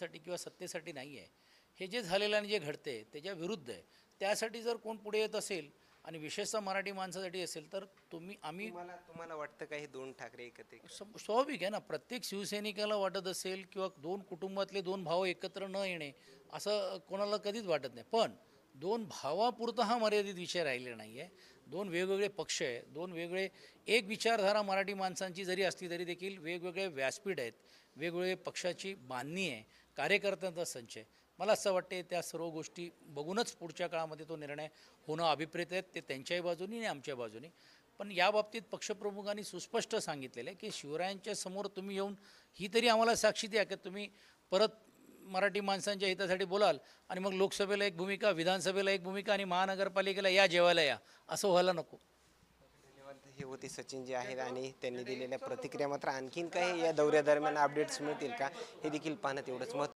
पक्षासाठी किंवा सत्तेसाठी नाही आहे. हे जे झालेलं आणि जे घडते त्याच्या विरुद्ध आहे. त्यासाठी जर कोण पुढे येत असेल आणि विशेषतः मराठी माणसासाठी असेल तर आम्ही तुम्हाला तुम्हाला वाटतं का हे दोन ठाकरे एकत्र स्वाभाविक आहे ना. प्रत्येक शिवसैनिकाला वाटत असेल किंवा दोन कुटुंबातले दोन भाव एकत्र न येणे असं कोणाला कधीच वाटत नाही. पण दोन भावापुरता हा मर्यादित विषय राहिलेला नाही आहे. दोन वेगवेगळे पक्ष आहे, दोन वेगळे एक विचारधारा मराठी माणसांची जरी असली तरी देखील वेगवेगळे व्यासपीठ आहेत, वेगवेगळे पक्षाची बांधणी आहे, कार्यकर्त्यांचा संच आहे. मला असं वाटते त्या सर्व गोष्टी बघूनच पुढच्या काळामध्ये तो निर्णय होणं अभिप्रेत आहेत. ते त्यांच्याही बाजूनी आणि आमच्या बाजूनी. पण याबाबतीत पक्षप्रमुखांनी सुस्पष्ट सांगितलेलं आहे की शिवरायांच्या समोर तुम्ही येऊन ही तरी आम्हाला साक्षी द्या की तुम्ही परत मराठी माणसांच्या हितासाठी बोलाल आणि मग लोकसभेला एक भूमिका, विधानसभेला एक भूमिका आणि महानगरपालिकेला या जेवायला या असं व्हायला नको. धन्यवाद. हे होते सचिन जे आहेत आणि त्यांनी दिलेल्या प्रतिक्रिया. मात्र आणखीन काही या दौऱ्यादरम्यान अपडेट्स मिळतील का हे देखील पाहणं तेवढंच महत्त्वाचं.